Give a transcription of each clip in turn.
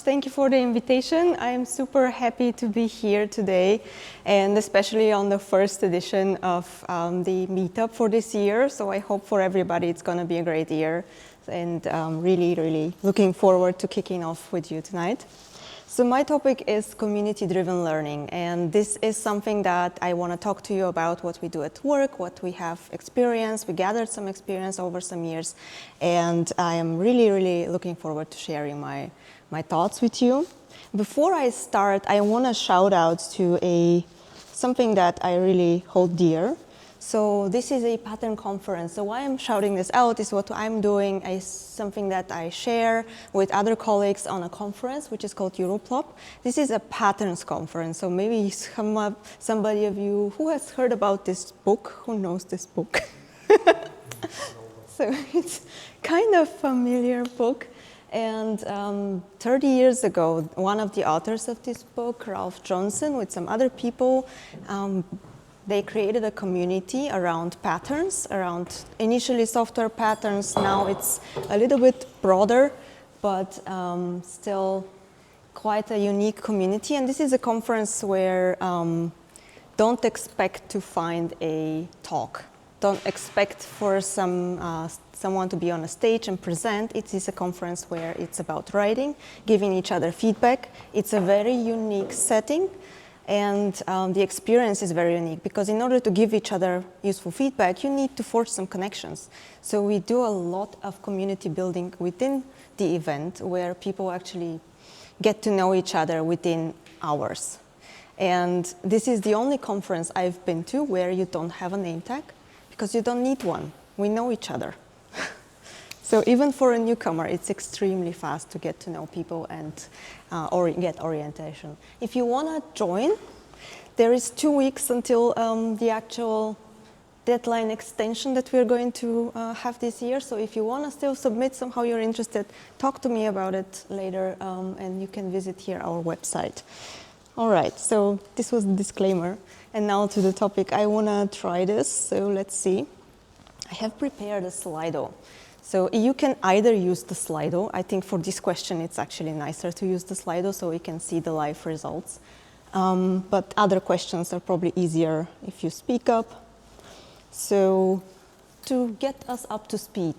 Thank you for the invitation. I am super happy to be here today, and especially on the first edition of the meetup for this year. So I hope for everybody it's going to be a great year, and really looking forward to kicking off with you tonight. So my topic is community-driven learning, and this is something that I want to talk to you about, what we do at work, what we have experienced. We gathered some experience over some years, and I am really looking forward to sharing my thoughts with you. Before I start, I want to shout out to something that I really hold dear. So this is a pattern conference. So why I'm shouting this out is what I'm doing is something that I share with other colleagues on a conference, which is called Europace. This is a patterns conference. So maybe somebody of you who has heard about this book, who knows this book? So it's kind of familiar book. And 30 years ago, one of the authors of this book, Ralph Johnson, with some other people, they created a community around patterns, around initially software patterns. Now it's a little bit broader, but still quite a unique community. And this is a conference where don't expect to find a talk. Don't expect for someone to be on a stage and present. It is a conference where it's about writing, giving each other feedback. It's a very unique setting. And the experience is very unique because in order to give each other useful feedback, you need to forge some connections. So we do a lot of community building within the event where people actually get to know each other within hours. And this is the only conference I've been to where you don't have a name tag because you don't need one. We know each other. So even for a newcomer, it's extremely fast to get to know people and get orientation. If you want to join, there is 2 weeks until the actual deadline extension that we're going to have this year. So if you want to still submit somehow you're interested, talk to me about it later, and you can visit here our website. All right, so this was the disclaimer. And now to the topic. I want to try this, so let's see. I have prepared a Slido. So you can either use the Slido. I think for this question, it's actually nicer to use the Slido so we can see the live results. But other questions are probably easier if you speak up. So to get us up to speed,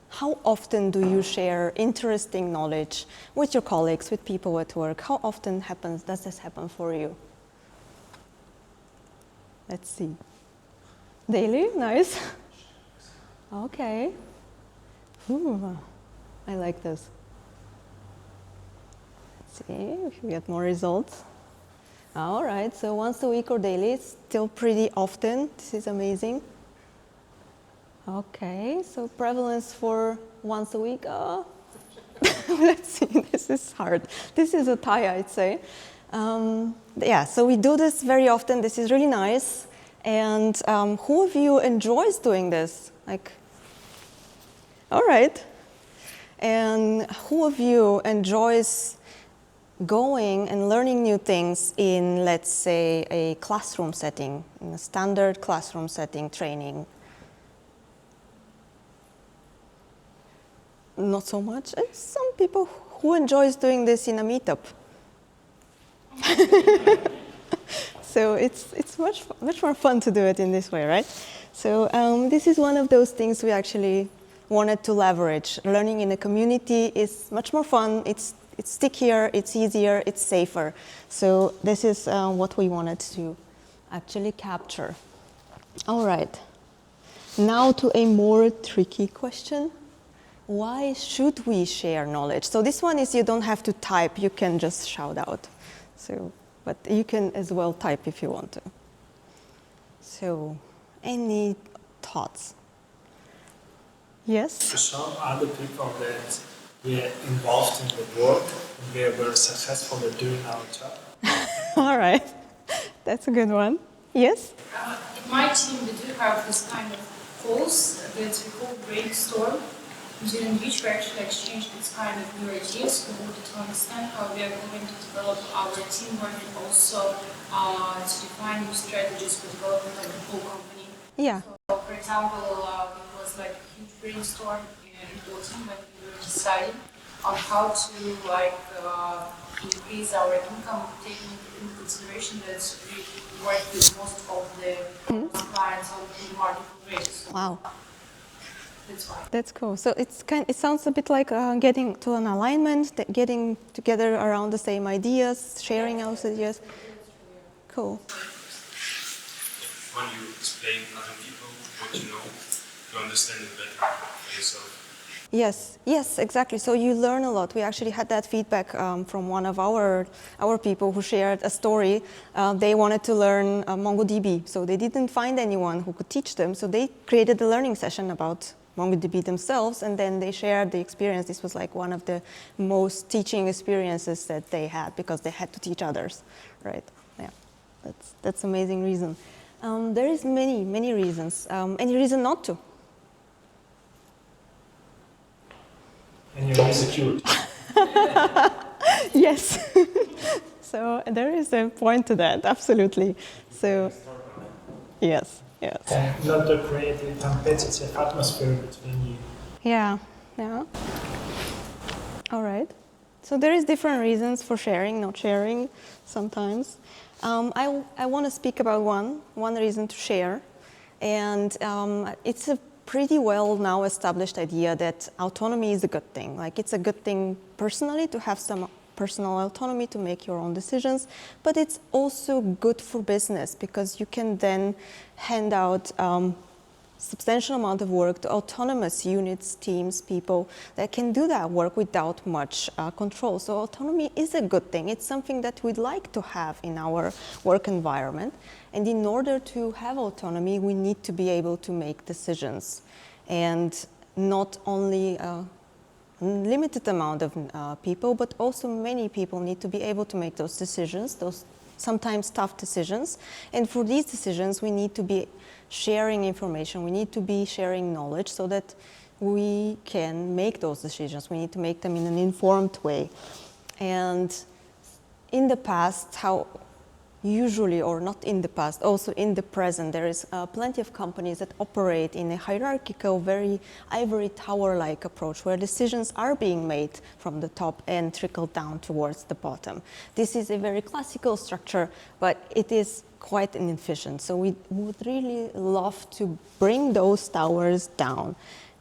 how often do you share interesting knowledge with your colleagues, with people at work? How often does this happen for you? Let's see. Daily? Nice. Okay. Ooh, I like this. Let's see if we get more results. All right, so once a week or daily, it's still pretty often. This is amazing. Okay, so prevalence for once a week. Let's see, this is hard. This is a tie, I'd say. Yeah, so we do this very often. This is really nice. And who of you enjoys doing this? All right. And who of you enjoys going and learning new things in, let's say, a classroom setting, in a standard classroom setting training? Not so much. And some people who enjoys doing this in a meetup. So it's much more fun to do it in this way, right? So this is one of those things we actually wanted to leverage. Learning in a community is much more fun. It's stickier, it's easier, it's safer. So this is what we wanted to actually capture. All right. Now to a more tricky question. Why should we share knowledge? So this one is you don't have to type, you can just shout out. So, but you can as well type if you want to. So, any thoughts? Yes? To some other people that we are involved in the work, we are very successful at doing our job. All right, that's a good one. Yes? In my team, we do have this kind of calls that we call brainstorm, during which we actually exchange this kind of new ideas in order to understand how we are going to develop our teamwork and also to define new strategies for development of the whole company. Yeah. So, for example, it was like a huge brainstorm in the team when we were deciding on how to like increase our income, taking into consideration that we work with most of the clients on the market already. So Wow. that's why. That's cool. So it sounds a bit like getting to an alignment, getting together around the same ideas, sharing our ideas. Cool. When you explain other people what you know, you understand it better for yourself. Yes, exactly. So you learn a lot. We actually had that feedback from one of our people who shared a story. They wanted to learn MongoDB, so they didn't find anyone who could teach them. So they created a learning session about MongoDB themselves, and then they shared the experience. This was like one of the most teaching experiences that they had because they had to teach others, right? Yeah, that's amazing reason. There is many reasons. Any reason not to? And you're insecure. Yes. So there is a point to that, absolutely. So, yes. Not to create a competitive atmosphere between you. Yeah. All right. So there is different reasons for sharing, not sharing sometimes. I want to speak about one reason to share, and it's a pretty well now established idea that autonomy is a good thing. Like, it's a good thing personally to have some personal autonomy to make your own decisions, but it's also good for business because you can then hand out substantial amount of work to autonomous units, teams, people that can do that work without much control. So autonomy is a good thing. It's something that we'd like to have in our work environment. And in order to have autonomy, we need to be able to make decisions. And not only a limited amount of people, but also many people need to be able to make those decisions, those sometimes tough decisions. And for these decisions, we need to be sharing information, we need to be sharing knowledge so that we can make those decisions. We need to make them in an informed way. And in the past, how usually, or not in the past, also in the present, there is plenty of companies that operate in a hierarchical, very ivory tower-like approach where decisions are being made from the top and trickle down towards the bottom. This is a very classical structure, but it is quite inefficient. So we would really love to bring those towers down.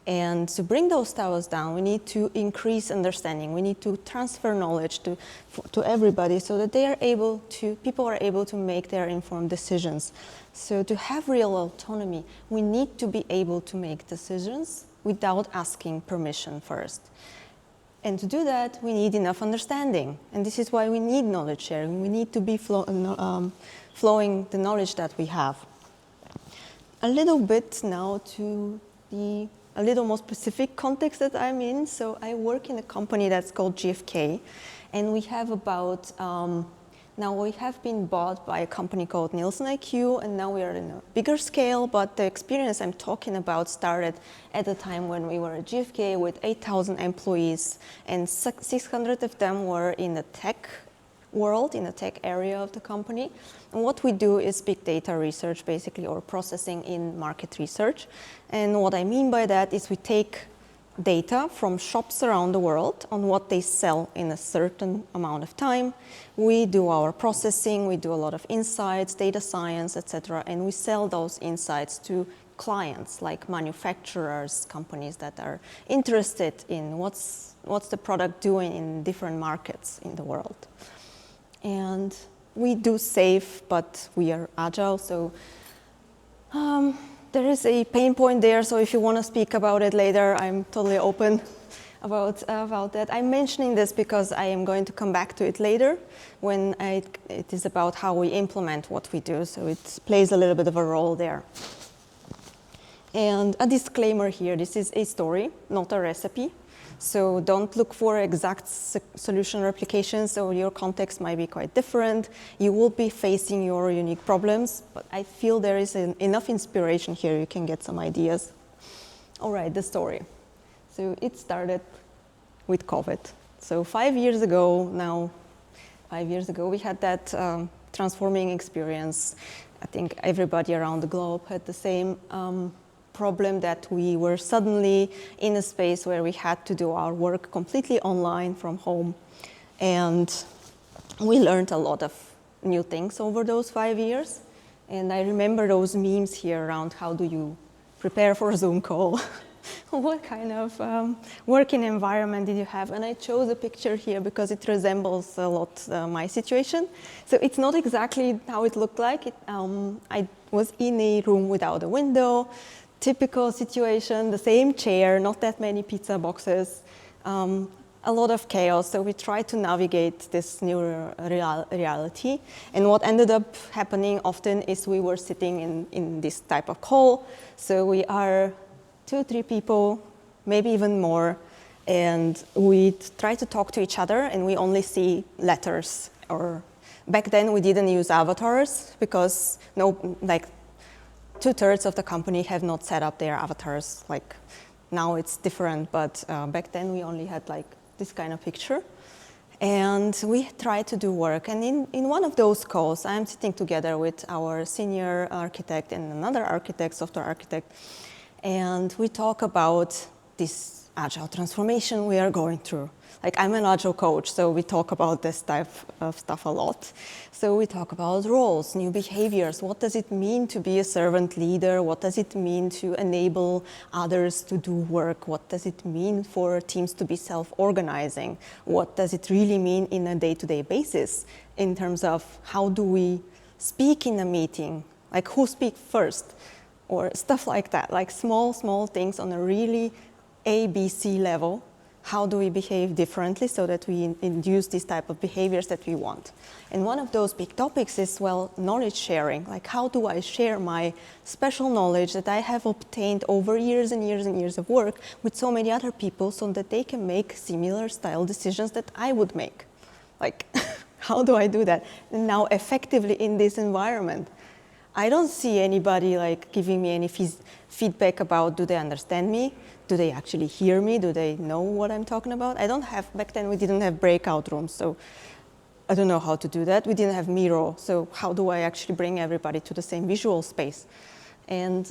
And to bring those towers down, we need to increase understanding. We need to transfer knowledge to everybody so that people are able to make their informed decisions. So to have real autonomy, we need to be able to make decisions without asking permission first. And to do that, we need enough understanding. And this is why we need knowledge sharing. We need to be flowing the knowledge that we have. A little bit now to a little more specific context that I'm in. So I work in a company that's called GfK, and we have about, now we have been bought by a company called Nielsen IQ, and now we are in a bigger scale, but the experience I'm talking about started at the time when we were at GfK with 8,000 employees, and 600 of them were in the tech world, in the tech area of the company. And what we do is big data research, basically, or processing in market research. And what I mean by that is we take data from shops around the world on what they sell in a certain amount of time. We do our processing, we do a lot of insights, data science, etc., and we sell those insights to clients like manufacturers, companies that are interested in what's the product doing in different markets in the world. And we do safe, but we are agile, so there is a pain point there, so if you want to speak about it later, I'm totally open about that. I'm mentioning this because I am going to come back to it later when it is about how we implement what we do, so it plays a little bit of a role there. And a disclaimer here, this is a story, not a recipe. So don't look for exact solution replications, so your context might be quite different. You will be facing your unique problems, but I feel there is enough inspiration here, you can get some ideas. All right, the story. So it started with COVID. So 5 years ago, we had that transforming experience. I think everybody around the globe had the same problem that we were suddenly in a space where we had to do our work completely online from home. And we learned a lot of new things over those 5 years. And I remember those memes here around how do you prepare for a Zoom call? What kind of working environment did you have? And I chose a picture here because it resembles a lot my situation. So it's not exactly how it looked like. I was in a room without a window, typical situation, the same chair, not that many pizza boxes, a lot of chaos. So we tried to navigate this new reality. And what ended up happening often is we were sitting in this type of call. So we are 2, 3 people, maybe even more, and we try to talk to each other and we only see letters. Or back then we didn't use avatars because like 2/3 of the company have not set up their avatars. Like now it's different, but back then we only had like this kind of picture. And we tried to do work. And in one of those calls, I'm sitting together with our senior architect and another architect, software architect, and we talk about this agile transformation we are going through. Like I'm an agile coach, so we talk about this type of stuff a lot. So we talk about roles, new behaviors. What does it mean to be a servant leader? What does it mean to enable others to do work? What does it mean for teams to be self-organizing? What does it really mean in a day-to-day basis in terms of how do we speak in a meeting? Like who speaks first? Or stuff like that, like small things on a really ABC level. How do we behave differently so that we induce these type of behaviors that we want? And one of those big topics is, well, knowledge sharing. Like how do I share my special knowledge that I have obtained over years and years and years of work with so many other people so that they can make similar style decisions that I would make? Like, how do I do that? And now effectively in this environment. I don't see anybody like giving me any feedback about do they understand me? Do they actually hear me? Do they know what I'm talking about? Back then we didn't have breakout rooms, so I don't know how to do that. We didn't have Miro, so how do I actually bring everybody to the same visual space? And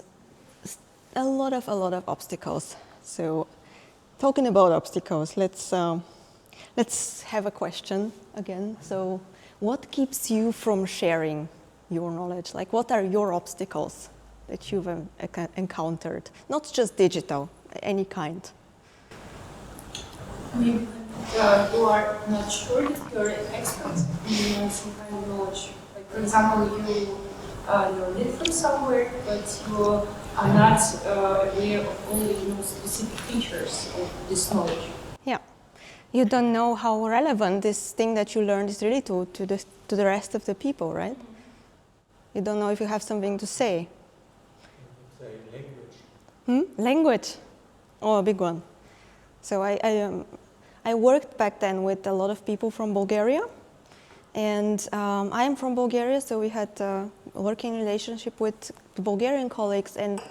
a lot of obstacles. So talking about obstacles, let's have a question again. So what keeps you from sharing your knowledge? Like what are your obstacles that you've encountered? Not just digital, any kind. You are not sure that you're an expert in some kind of knowledge. Like for example, you're lit from somewhere, but you are not aware of only specific features of this knowledge. Yeah. You don't know how relevant this thing that you learned is really to the rest of the people, right? You don't know if you have something to say. Say language. Language. Oh, a big one. So I worked back then with a lot of people from Bulgaria. And I am from Bulgaria, so we had a working relationship with the Bulgarian colleagues. And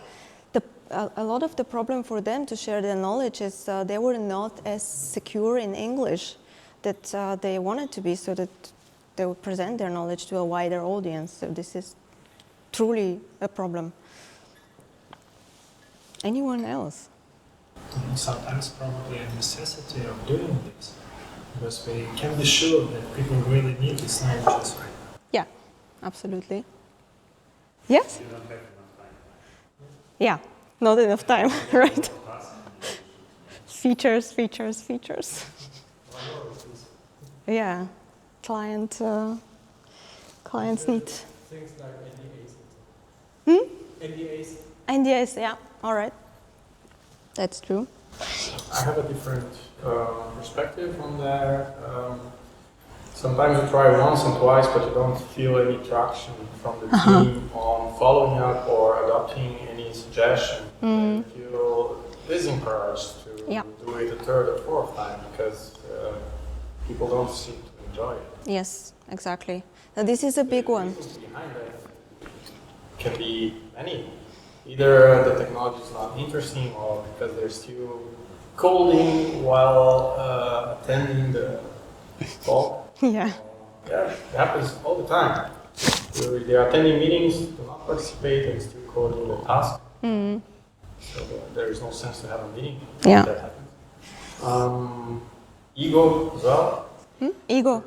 a lot of the problem for them to share their knowledge is they were not as secure in English that they wanted to be, so that they would present their knowledge to a wider audience. So this is truly a problem. Anyone else? Sometimes probably a necessity of doing this, because we can be sure that people really need these knowledges, right? Yeah, absolutely. Yes? You don't have enough time. Yeah, not enough time, right? Features. Yeah, clients need. Things like NDAs. NDAs, yeah, all right. That's true. I have a different perspective on that. Sometimes you try once and twice, but you don't feel any traction from the team on following up or adopting any suggestion. You feel disencouraged to do it a third or fourth time because people don't seem to enjoy it. Yes, exactly. Now, this is a big one. The reasons behind that can be many. Either the technology is not interesting or because they're still coding while attending the talk. Yeah. Yeah, it happens all the time. They're attending meetings, do not participate, and still coding the task. So there is no sense to have a meeting. Yeah. That happens. Ego as well. Ego.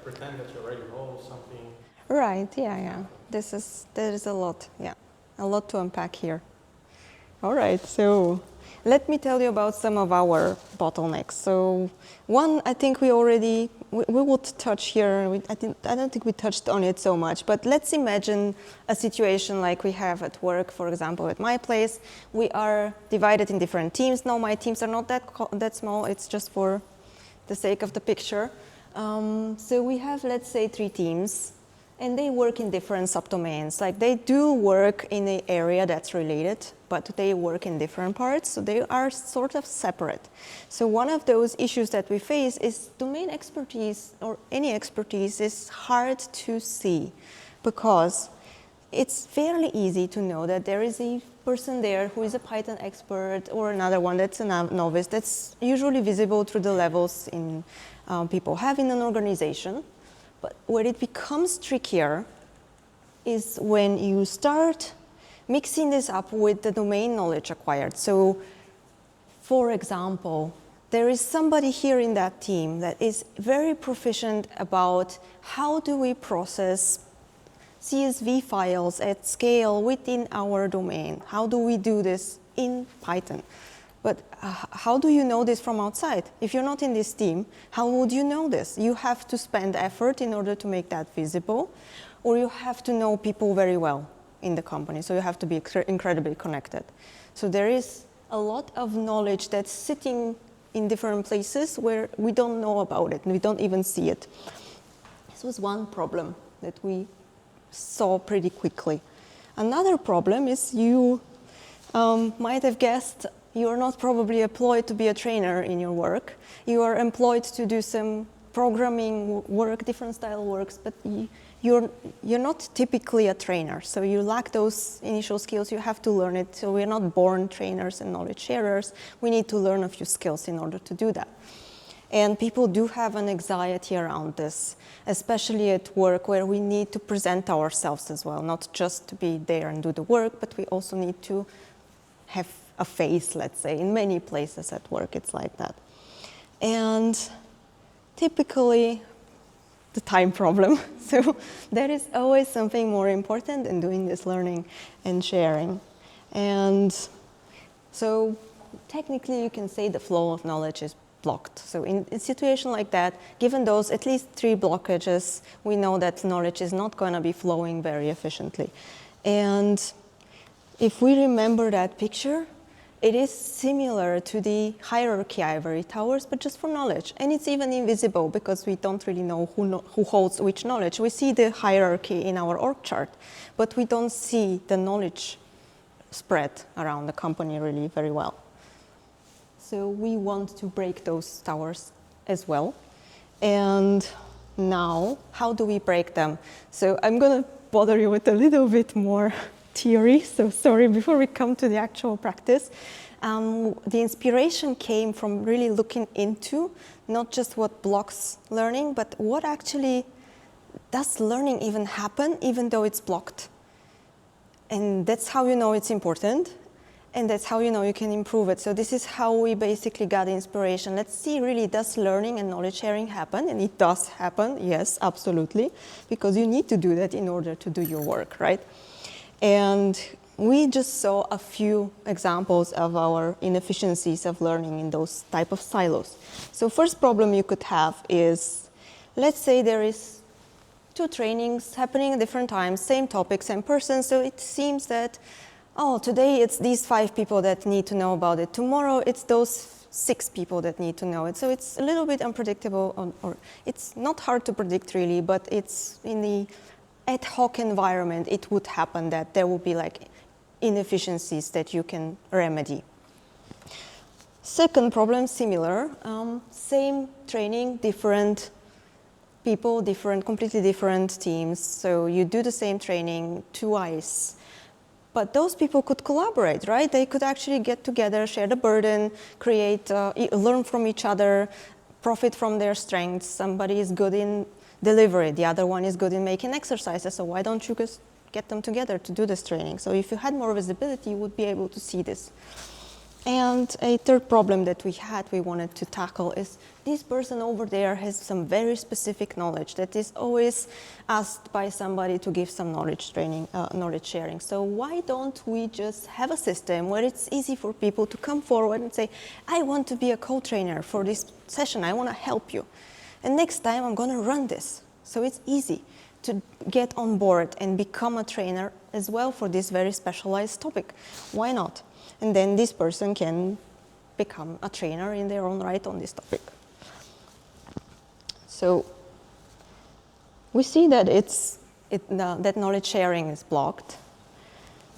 Pretend that you already know something. Right, yeah. There is a lot, a lot to unpack here. All right, so let me tell you about some of our bottlenecks. So one, I think we would touch here, I don't think we touched on it so much, but let's imagine a situation like we have at work, for example, at my place. We are divided in different teams. No, my teams are not that small, it's just for the sake of the picture. So we have, let's say, 3 teams, and they work in different subdomains. Like they do work in an area that's related, but they work in different parts, so they are sort of separate. So one of those issues that we face is domain expertise, or any expertise, is hard to see, because it's fairly easy to know that there is a person there who is a Python expert, or another one that's a novice. That's usually visible through the levels in people have in an organization. But where it becomes trickier is when you start mixing this up with the domain knowledge acquired. So, for example, there is somebody here in that team that is very proficient about how do we process CSV files at scale within our domain. How do we do this in Python? But how do you know this from outside? If you're not in this team, how would you know this? You have to spend effort in order to make that visible, or you have to know people very well in the company, so you have to be incredibly connected. So there is a lot of knowledge that's sitting in different places where we don't know about it, and we don't even see it. This was one problem that we saw pretty quickly. Another problem is you might have guessed you are not probably employed to be a trainer in your work. You are employed to do some programming work, different style works, but you're not typically a trainer. So you lack those initial skills, you have to learn it. So we're not born trainers and knowledge sharers. We need to learn a few skills in order to do that. And people do have an anxiety around this, especially at work, where we need to present ourselves as well, not just to be there and do the work, but we also need to have a face, let's say. In many places at work, it's like that. And typically, the time problem. So there is always something more important than doing this learning and sharing. And so technically, you can say the flow of knowledge is blocked. So in a situation like that, given those at least 3 blockages, we know that knowledge is not going to be flowing very efficiently. And if we remember that picture, it is similar to the hierarchy ivory towers, but just for knowledge. And it's even invisible because we don't really know who holds which knowledge. We see the hierarchy in our org chart, but we don't see the knowledge spread around the company really very well. So we want to break those towers as well. And now, how do we break them? So I'm going to bother you with a little bit more theory, so sorry, before we come to the actual practice. The inspiration came from really looking into not just what blocks learning, but what actually does learning even happen even though it's blocked. And that's how you know it's important, and that's how you know you can improve it. So this is how we basically got the inspiration. Let's see, really, does learning and knowledge sharing happen? And it does happen, yes, absolutely, because you need to do that in order to do your work, right? And we just saw a few examples of our inefficiencies of learning in those type of silos. So first problem you could have is, let's say there is 2 trainings happening at different times, same topic, same person, so it seems that, oh, today it's these 5 people that need to know about it, tomorrow it's those 6 people that need to know it. So it's a little bit unpredictable, or it's not hard to predict really, but it's in the ad hoc environment, it would happen that there will be like inefficiencies that you can remedy. Second problem, similar, same training, different people, completely different teams. So you do the same training twice, but those people could collaborate, right? They could actually get together, share the burden, create, learn from each other, profit from their strengths. Somebody is good in delivery, the other one is good in making exercises, so why don't you just get them together to do this training. So if you had more visibility, you would be able to see this. And a third problem that we wanted to tackle is this person over there has some very specific knowledge that is always asked by somebody to give some knowledge training, knowledge sharing. So why don't we just have a system where it's easy for people to come forward and say, I want to be a co-trainer for this session, I want to help you. And next time I'm going to run this. So it's easy to get on board and become a trainer as well for this very specialized topic. Why not? And then this person can become a trainer in their own right on this topic. So we see that that knowledge sharing is blocked,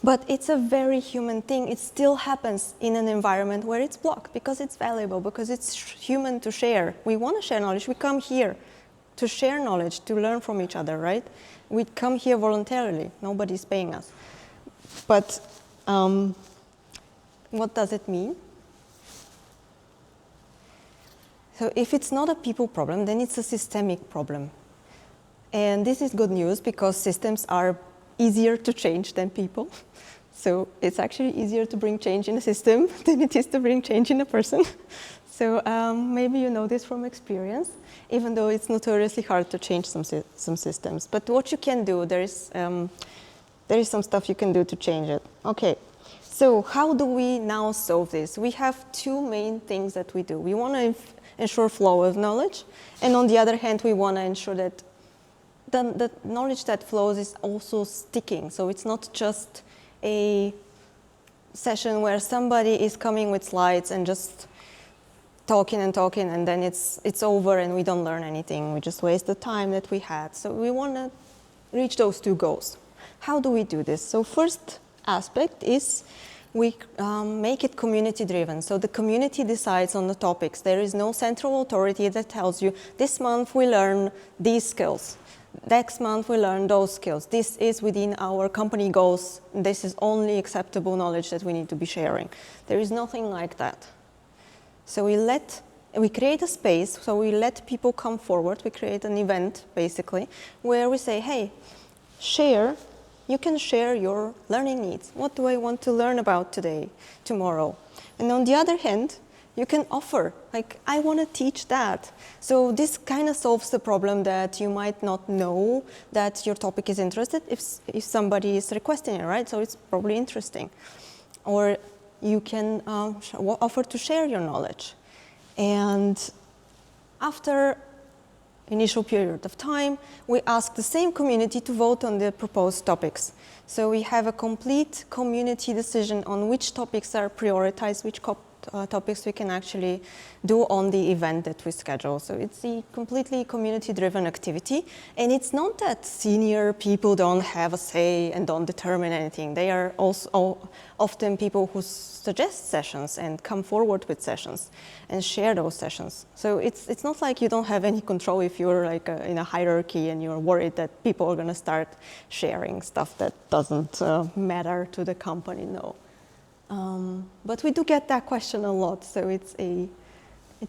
but it's a very human thing. It still happens in an environment where it's blocked because it's valuable, because it's human to share. We want to share knowledge. We come here to share knowledge, to learn from each other, right? We come here voluntarily. Nobody's paying us. But what does it mean? So if it's not a people problem, then it's a systemic problem. And this is good news because systems are easier to change than people. So it's actually easier to bring change in a system than it is to bring change in a person. So maybe you know this from experience, even though it's notoriously hard to change some systems. But what you can do, there is some stuff you can do to change it. Okay. So how do we now solve this? We have two main things that we do. We want to ensure flow of knowledge, and on the other hand, we want to ensure that the knowledge that flows is also sticking. So it's not just a session where somebody is coming with slides and just talking and talking, and then it's over and we don't learn anything. We just waste the time that we had. So we want to reach those two goals. How do we do this? So first aspect is we make it community driven. So the community decides on the topics. There is no central authority that tells you this month we learn these skills. Next month we learn those skills. This is within our company goals. This is only acceptable knowledge that we need to be sharing. There is nothing like that. So we create a space, so we let people come forward. We create an event basically where we say, hey, you can share your learning needs. What do I want to learn about today, tomorrow? And on the other hand, you can offer, like, I want to teach that. So this kind of solves the problem that you might not know that your topic is interested if somebody is requesting it, right? So it's probably interesting. Or you can offer to share your knowledge. And after initial period of time, we ask the same community to vote on the proposed topics. So we have a complete community decision on which topics are prioritized, which topics we can actually do on the event that we schedule. So it's a completely community-driven activity, and it's not that senior people don't have a say and don't determine anything. They are also often people who suggest sessions and come forward with sessions and share those sessions. So it's not like you don't have any control if you're like in a hierarchy and you're worried that people are going to start sharing stuff that doesn't matter to the company, no. But we do get that question a lot, so it's a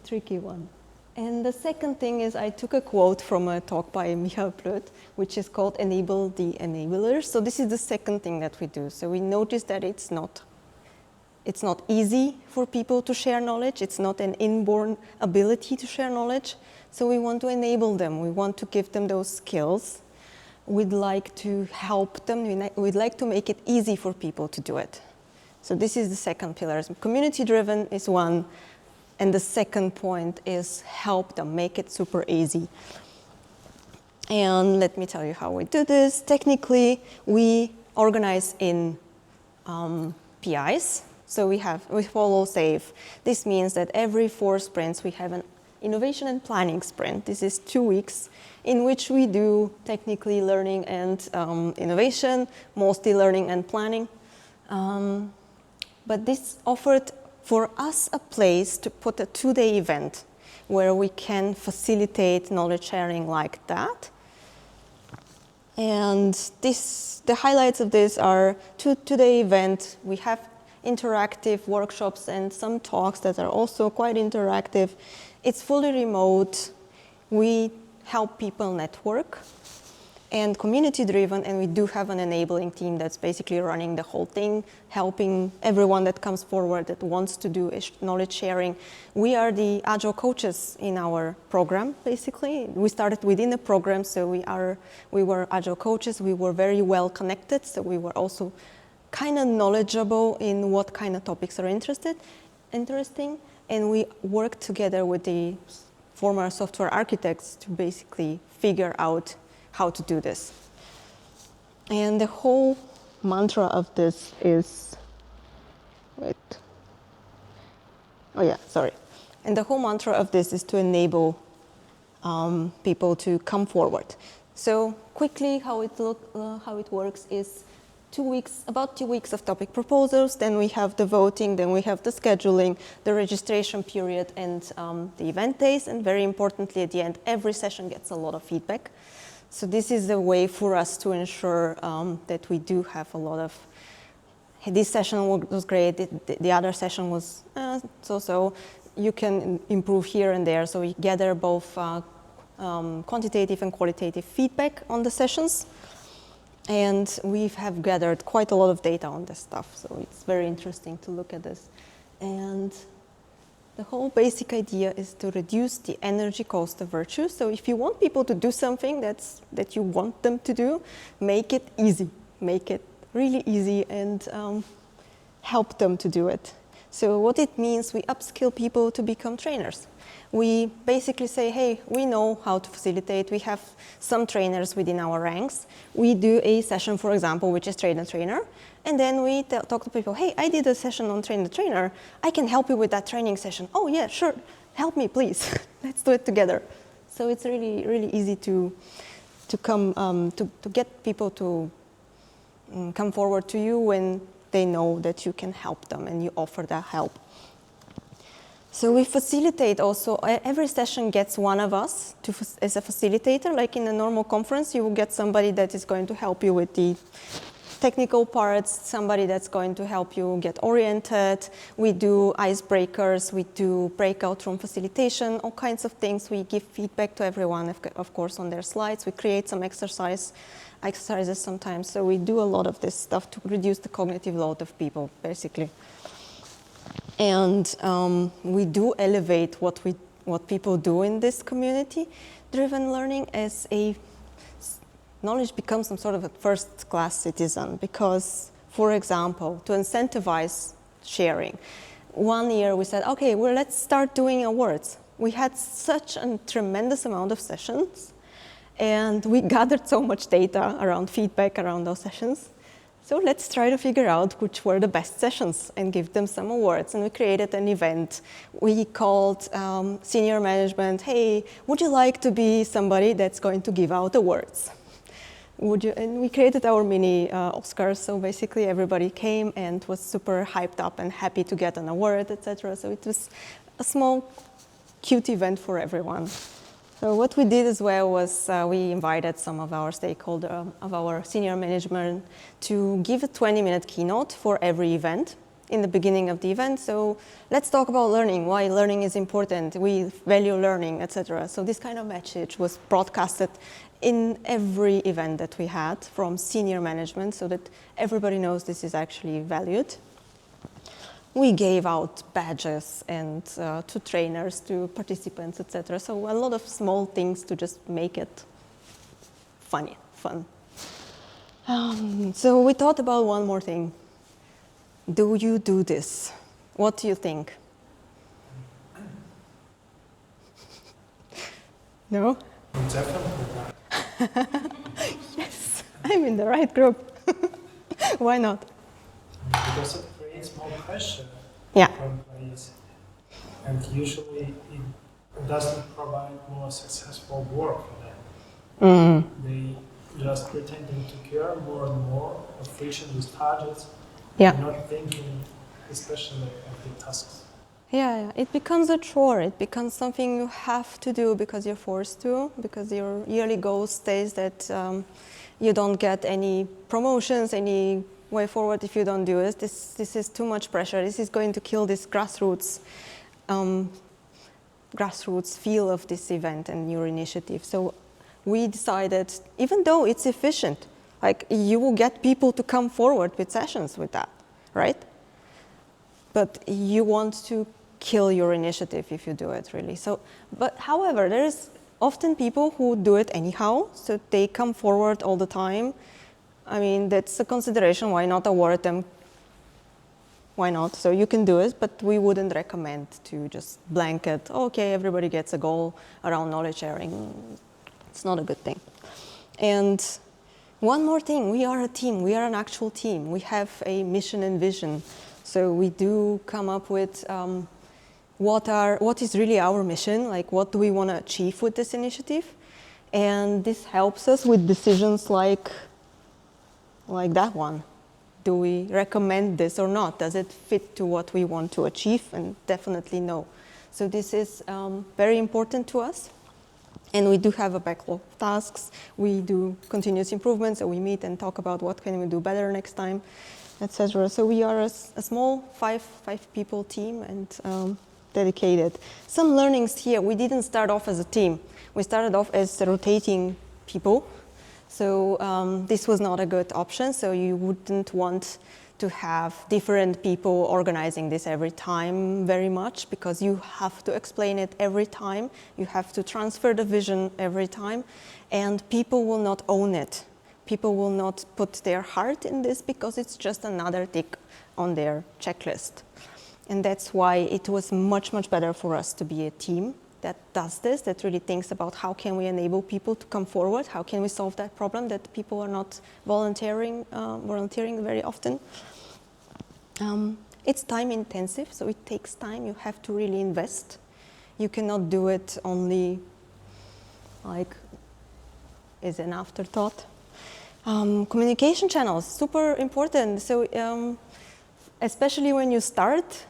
tricky one. And the second thing is I took a quote from a talk by Michael Plöth, which is called Enable the Enablers. So this is the second thing that we do. So we notice that it's not easy for people to share knowledge. It's not an inborn ability to share knowledge. So we want to enable them. We want to give them those skills. We'd like to help them. We'd like to make it easy for people to do it. So this is the second pillar. Community-driven is one, and the second point is help them, make it super easy. And let me tell you how we do this. Technically, we organize in PIs. So we follow SAFE. This means that every 4 sprints we have an innovation and planning sprint. This is 2 weeks in which we do technically learning and innovation, mostly learning and planning. But this offered for us a place to put a 2-day event where we can facilitate knowledge sharing like that. And the highlights of this are 2-day event. We have interactive workshops and some talks that are also quite interactive. It's fully remote. We help people network. and community-driven, and we do have an enabling team that's basically running the whole thing, helping everyone that comes forward that wants to do knowledge sharing. We are the agile coaches in our program, basically. We started within the program, so we were agile coaches. We were very well connected, so we were also kind of knowledgeable in what kind of topics are interesting, and we worked together with the former software architects to basically figure out how to do this. And the whole mantra of this is, And the whole mantra of this is to enable people to come forward. So quickly, how it works is about 2 weeks of topic proposals, then we have the voting, then we have the scheduling, the registration period, and the event days, and very importantly, at the end, every session gets a lot of feedback. So this is a way for us to ensure that we do have a lot of, hey, this session was great, the other session was so-so, you can improve here and there. So we gather both quantitative and qualitative feedback on the sessions. And we have gathered quite a lot of data on this stuff, so it's very interesting to look at this. And the whole basic idea is to reduce the energy cost of virtue. So if you want people to do something that you want them to do, make it easy. Make it really easy and help them to do it. So what it means, we upskill people to become trainers. We basically say, hey, we know how to facilitate. We have some trainers within our ranks. We do a session, for example, which is train-the-trainer. And then we talk to people, hey, I did a session on train-the-trainer. I can help you with that training session. Oh, yeah, sure. Help me, please. Let's do it together. So it's really, really easy to get people to come forward to you when they know that you can help them and you offer that help. So we facilitate also, every session gets one of us as a facilitator. Like in a normal conference, you will get somebody that is going to help you with the technical parts, somebody that's going to help you get oriented. We do icebreakers, we do breakout room facilitation, all kinds of things. We give feedback to everyone, of course, on their slides. We create some exercises sometimes. So we do a lot of this stuff to reduce the cognitive load of people, basically. And we do elevate what people do in this community-driven learning as knowledge becomes some sort of a first-class citizen because, for example, to incentivize sharing, one year we said, okay, well, let's start doing awards. We had such a tremendous amount of sessions, and we gathered so much data around feedback around those sessions. So let's try to figure out which were the best sessions and give them some awards. And we created an event. We called senior management, hey, would you like to be somebody that's going to give out awards? And we created our mini Oscars. So basically everybody came and was super hyped up and happy to get an award, etc. So it was a small, cute event for everyone. So what we did as well was we invited some of our stakeholders, of our senior management, to give a 20-minute keynote for every event in the beginning of the event. So let's talk about learning, why learning is important, we value learning, etc. So this kind of message was broadcasted in every event that we had from senior management so that everybody knows this is actually valued. We gave out badges and to trainers, to participants, etc. So a lot of small things to just make it fun. So we thought about one more thing. Do you do this? What do you think? No? Definitely not. Yes, I'm in the right group. Why not? Because it creates more pressure Yeah. for employees. And usually it doesn't provide more successful work for them. They just pretending to care more and more of friction with targets, Yeah. not thinking especially of the tasks. Yeah, it becomes a chore. It becomes something you have to do because you're forced to, because your yearly goal states that you don't get any promotions, any way forward if you don't do it. This is too much pressure. This is going to kill this grassroots feel of this event and your initiative. So we decided, even though it's efficient, like you will get people to come forward with sessions with that, right? But you want to kill your initiative if you do it, really. So, but however, there's often people who do it anyhow, so they come forward all the time. I mean, that's a consideration. Why not award them? Why not? So you can do it, but we wouldn't recommend to just blanket, okay, everybody gets a goal around knowledge sharing. It's not a good thing. And one more thing, we are a team. We are an actual team. We have a mission and vision. So we do come up with what is really our mission, like what do we want to achieve with this initiative. And this helps us with decisions like that one. Do we recommend this or not? Does it fit to what we want to achieve? And definitely no. So this is very important to us. And we do have a backlog of tasks. We do continuous improvement, so we meet and talk about what can we do better next time, etc. So we are a small five people team and dedicated. Some learnings here. We didn't start off as a team. We started off as rotating people. So this was not a good option. So you wouldn't want to have different people organizing this every time very much, because you have to explain it every time. You have to transfer the vision every time, and people will not own it. People will not put their heart in this because it's just another tick on their checklist. And that's why it was much, much better for us to be a team that does this, that really thinks about how can we enable people to come forward, how can we solve that problem that people are not volunteering very often. It's time intensive, so it takes time. You have to really invest. You cannot do it only like as an afterthought. Communication channels, super important. So especially when you start,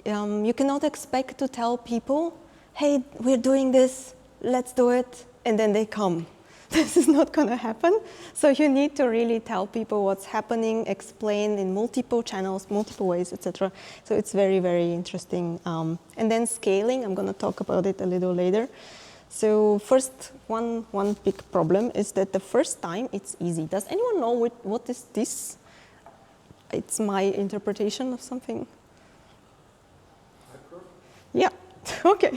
you cannot expect to tell people, hey, we're doing this, let's do it, and then they come. This is not going to happen. So you need to really tell people what's happening, explain in multiple channels, multiple ways, etc. So it's very, very interesting. And then scaling, I'm going to talk about it a little later. So first, one big problem is that the first time it's easy. Does anyone know what is this? It's my interpretation of something. Yeah, okay.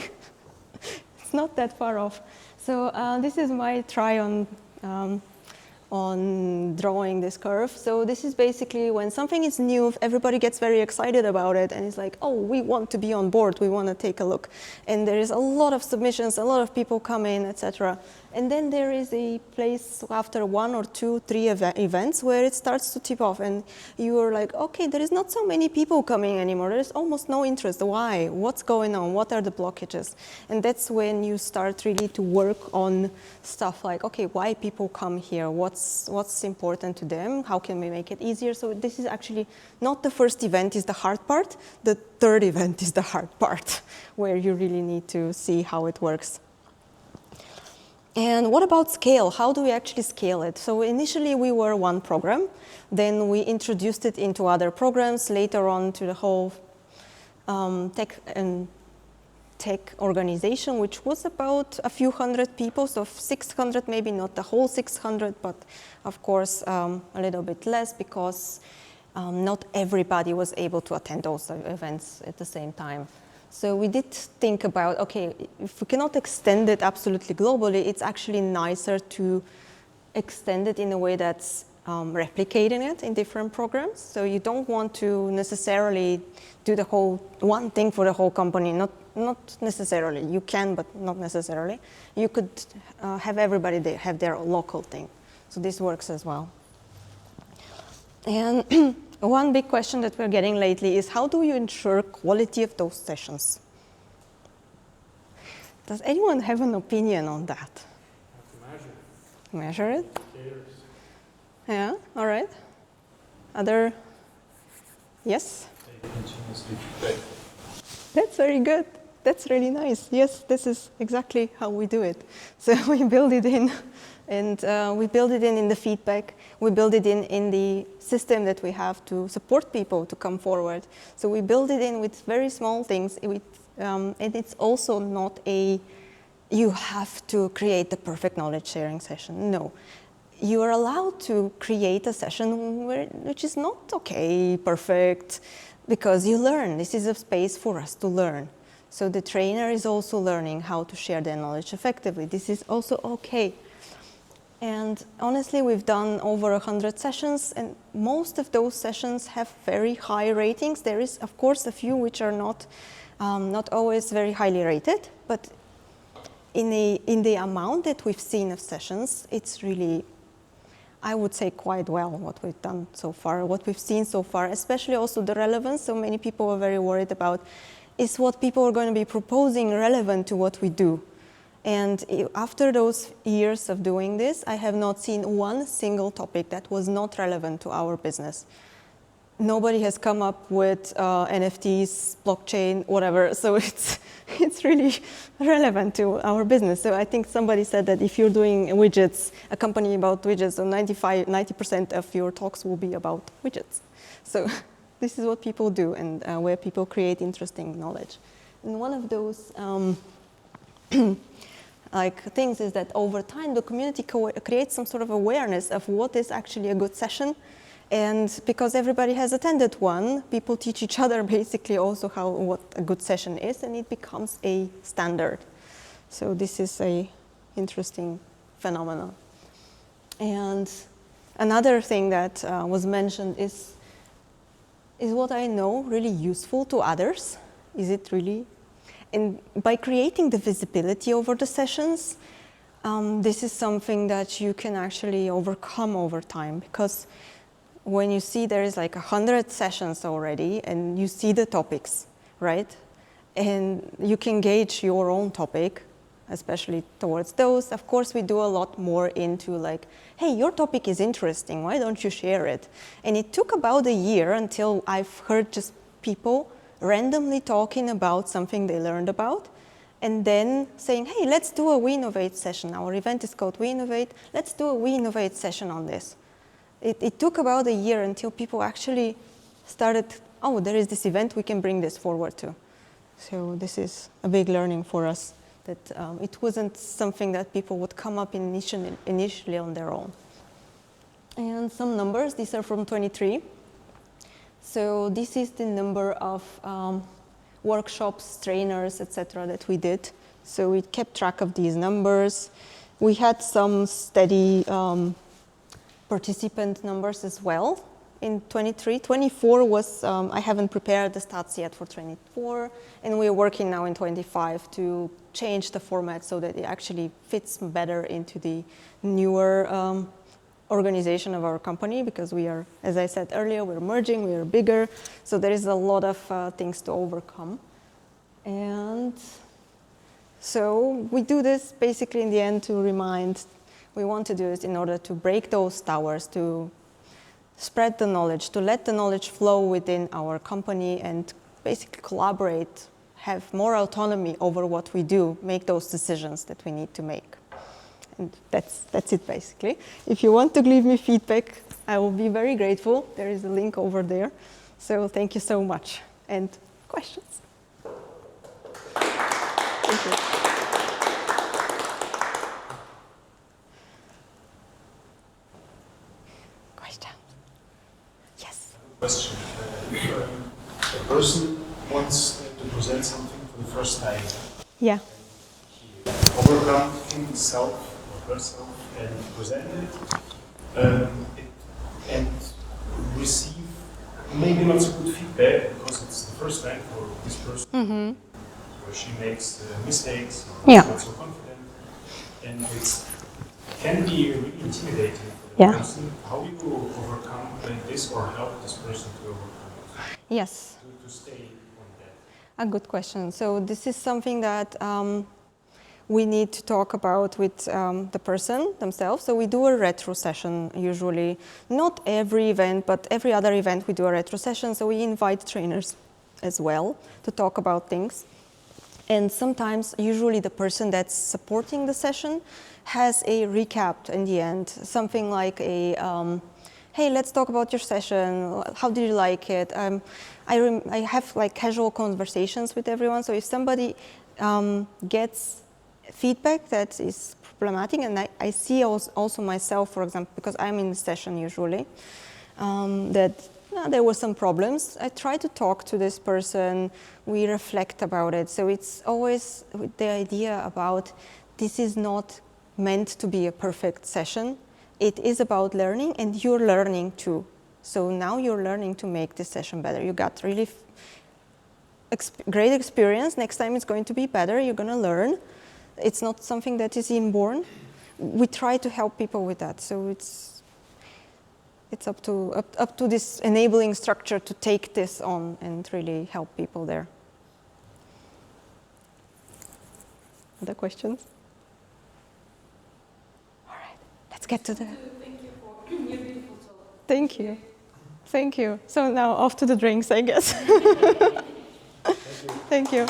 It's not that far off. So this is my try on drawing this curve. So this is basically when something is new, everybody gets very excited about it and it's like, oh, we want to be on board, we want to take a look. And there is a lot of submissions, a lot of people come in, etc. And then there is a place after 1 or 2, 3 events where it starts to tip off and you are like, okay, there is not so many people coming anymore. There is almost no interest. Why? What's going on? What are the blockages? And that's when you start really to work on stuff like, okay, why people come here? What's important to them? How can we make it easier? So this is actually not the first event is the hard part. The third event is the hard part where you really need to see how it works. And what about scale? How do we actually scale it? So initially we were one program, then we introduced it into other programs, later on to the whole tech organization, which was about a few hundred people, so 600, maybe not the whole 600, but of course a little bit less because not everybody was able to attend those events at the same time. So we did think about, okay, if we cannot extend it absolutely globally, it's actually nicer to extend it in a way that's replicating it in different programs. So you don't want to necessarily do the whole one thing for the whole company, not necessarily. You can, but not necessarily. You could have everybody have their local thing. So this works as well. And one big question that we're getting lately is how do you ensure quality of those sessions? Does anyone have an opinion on that? Measure it? Yeah, all right. Other? Yes? That's very good. That's really nice. Yes, this is exactly how we do it. So we build it in, and we build it in the feedback. We build it in the system that we have to support people to come forward. So we build it in with very small things, and it's also not a you have to create the perfect knowledge sharing session. No. You are allowed to create a session which is not okay, perfect, because you learn. This is a space for us to learn. So the trainer is also learning how to share their knowledge effectively. This is also okay. And honestly, we've done over 100 sessions, and most of those sessions have very high ratings. There is, of course, a few which are not always very highly rated, but in the amount that we've seen of sessions, it's really, I would say, quite well what we've done so far, what we've seen so far, especially also the relevance. So many people are very worried about, is what people are going to be proposing relevant to what we do? And after those years of doing this, I have not seen one single topic that was not relevant to our business. Nobody has come up with NFTs, blockchain, whatever. So it's really relevant to our business. So I think somebody said that if you're doing widgets, a company about widgets, so 90% of your talks will be about widgets. So this is what people do, and where people create interesting knowledge. And one of those things is that over time the community creates some sort of awareness of what is actually a good session. And because everybody has attended one, people teach each other basically also what a good session is, and it becomes a standard. So this is a interesting phenomenon. And another thing that was mentioned is what I know really useful to others? Is it really? And by creating the visibility over the sessions, this is something that you can actually overcome over time, because when you see there is like 100 sessions already and you see the topics, right? And you can gauge your own topic, especially towards those. Of course, we do a lot more into like, hey, your topic is interesting, why don't you share it? And it took about a year until I've heard just people randomly talking about something they learned about, and then saying, hey, let's do a We Innovate session. Our event is called We Innovate. Let's do a We Innovate session on this. It took about a year until people actually started, oh, there is this event, we can bring this forward to. So this is a big learning for us, that it wasn't something that people would come up initially on their own. And some numbers, these are from 23. So this is the number of workshops, trainers, etc. that we did. So we kept track of these numbers. We had some steady participant numbers as well in 23. 24 was, I haven't prepared the stats yet for 24, and we're working now in 25 to change the format so that it actually fits better into the newer organization of our company, because we are, as I said earlier, we're merging, we are bigger, so there is a lot of things to overcome. And so we do this basically in the end to remind, we want to do it in order to break those towers, to spread the knowledge, to let the knowledge flow within our company and basically collaborate, have more autonomy over what we do, make those decisions that we need to make. And that's it basically. If you want to leave me feedback, I will be very grateful. There is a link over there. So thank you so much. And questions? Thank you. Questions? Yes. Question. If a person wants to present something for the first time, Yeah. he overcome himself or herself and present it, and receive maybe not so good feedback because it's the first time for this person, where she makes mistakes or is not so confident, and it can be really intimidating for the person. How do you overcome this or help this person to overcome it? Yes. To stay on that. A good question. So this is something that we need to talk about with the person themselves. So we do a retro session usually. Not every event, but every other event we do a retro session. So we invite trainers as well to talk about things. And sometimes, usually the person that's supporting the session has a recap in the end. Something like a, hey, let's talk about your session. How did you like it? I have like casual conversations with everyone. So if somebody gets feedback that is problematic, and I see also myself, for example, because I'm in the session usually, that there were some problems. I try to talk to this person, we reflect about it. So it's always with the idea about this is not meant to be a perfect session. It is about learning, and you're learning too. So now you're learning to make this session better. You got really great experience. Next time it's going to be better. You're going to learn. It's not something that is inborn. We try to help people with that. So it's up to this enabling structure to take this on and really help people there. Other questions? All right, let's get to the... Thank you for your beautiful talk. Thank you. Thank you. So now off to the drinks, I guess. Thank you.